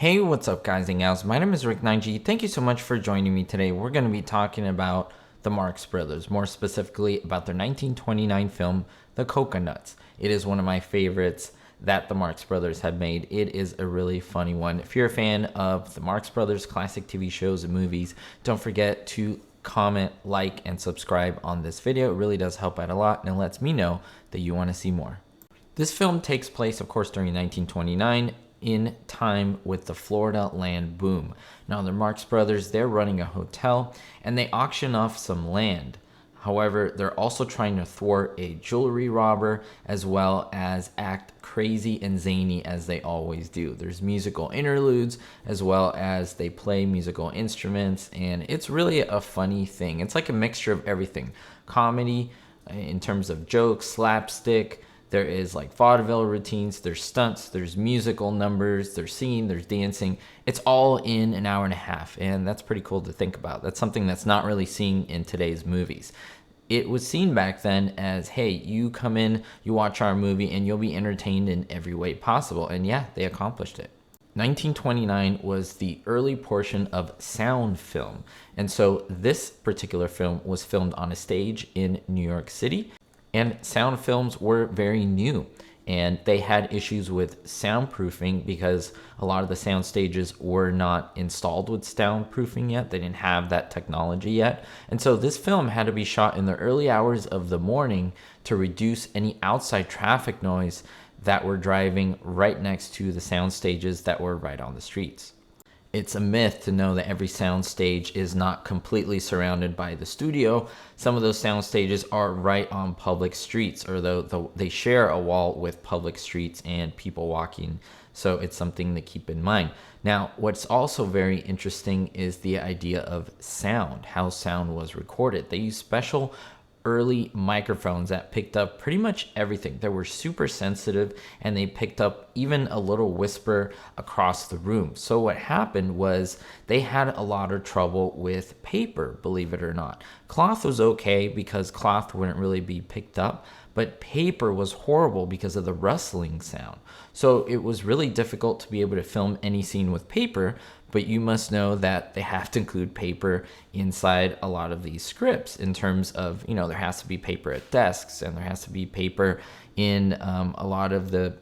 Hey, what's up, guys and gals? My name is Rick 9G. Thank you so much for joining me today. We're going to be talking about the Marx Brothers, more specifically about their 1929 film, The Cocoanuts. It is one of my favorites that the Marx Brothers have made. It is a really funny one. If you're a fan of the Marx Brothers classic TV shows and movies, don't forget to comment, like, and subscribe on this video. It really does help out a lot, and it lets me know that you want to see more. This film takes place, of course, during 1929 in time with the Florida land boom. Now, the Marx Brothers, they're running a hotel and they auction off some land. However, they're also trying to thwart a jewelry robber as well as act crazy and zany as they always do. There's musical interludes as well as they play musical instruments, and it's really a funny thing. It's like a mixture of everything. Comedy in terms of jokes, slapstick. There is like vaudeville routines, there's stunts, there's musical numbers, there's singing, there's dancing. It's all in an hour and a half, and that's pretty cool to think about. That's something that's not really seen in today's movies. It was seen back then as, hey, you come in, you watch our movie, and you'll be entertained in every way possible. And yeah, they accomplished it. 1929 was the early portion of sound film. And so this particular film was filmed on a stage in New York City. And sound films were very new, and they had issues with soundproofing because a lot of the sound stages were not installed with soundproofing yet. They didn't have that technology yet. And so this film had to be shot in the early hours of the morning to reduce any outside traffic noise that were driving right next to the sound stages that were right on the streets. It's a myth to know that every sound stage is not completely surrounded by the studio. Some of those sound stages are right on public streets, or though they share a wall with public streets and people walking. So it's something to keep in mind. Now, what's also very interesting is the idea of sound, how sound was recorded. They use special early microphones that picked up pretty much everything. They were super sensitive, and they picked up even a little whisper across the room. So what happened was they had a lot of trouble with paper, believe it or not. Cloth was okay because cloth wouldn't really be picked up, but paper was horrible because of the rustling sound. So it was really difficult to be able to film any scene with paper, but you must know that they have to include paper inside a lot of these scripts in terms of, there has to be paper at desks, and there has to be paper in a lot of the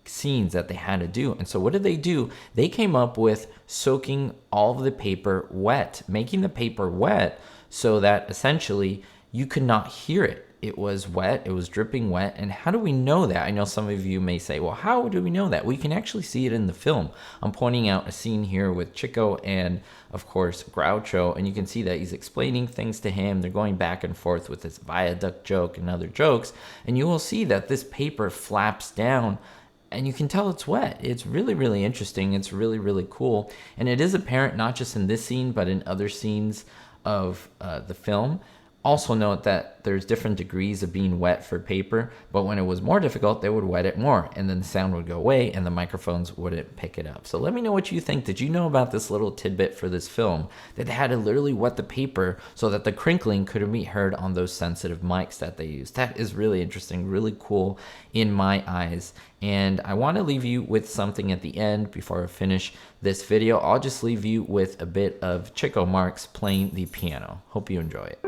scenes that they had to do. And so what did they do? They came up with soaking all of the paper wet, making the paper wet so that essentially you could not hear it. It was wet, it was dripping wet. And how do we know that? I know some of you may say, well, how do we know that? We can actually see it in the film. I'm pointing out a scene here with Chico and, of course, Groucho, and you can see that he's explaining things to him. They're going back and forth with this viaduct joke and other jokes, and you will see that this paper flaps down, and you can tell it's wet. It's really, really interesting. It's really, really cool. And it is apparent not just in this scene, but in other scenes of the film. Also note that there's different degrees of being wet for paper, but when it was more difficult, they would wet it more, and then the sound would go away and the microphones wouldn't pick it up. So let me know what you think. Did you know about this little tidbit for this film, that they had to literally wet the paper so that the crinkling couldn't be heard on those sensitive mics that they used? That is really interesting, really cool in my eyes. And I want to leave you with something at the end before I finish this video. I'll just leave you with a bit of Chico Marx playing the piano. Hope you enjoy it.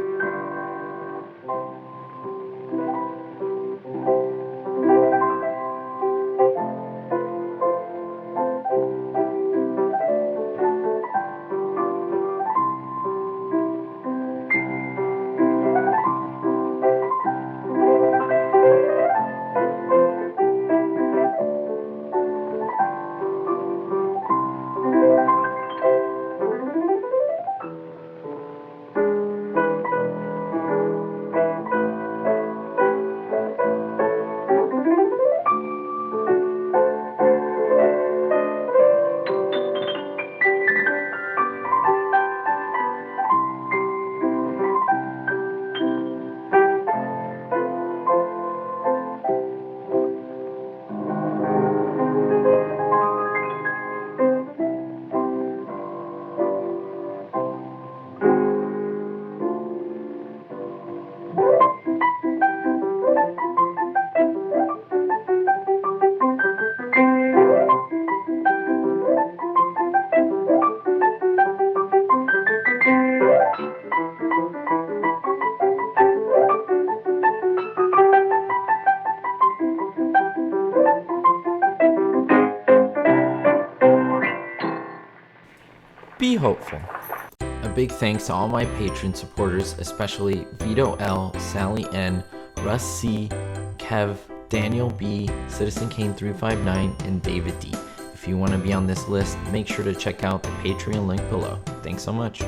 be hopeful. A big thanks to all my Patreon supporters, especially Vito L, Sally N, Russ C, Kev, Daniel B, Citizen Kane 359, and David D. If you want to be on this list, make sure to check out the Patreon link below. Thanks so much.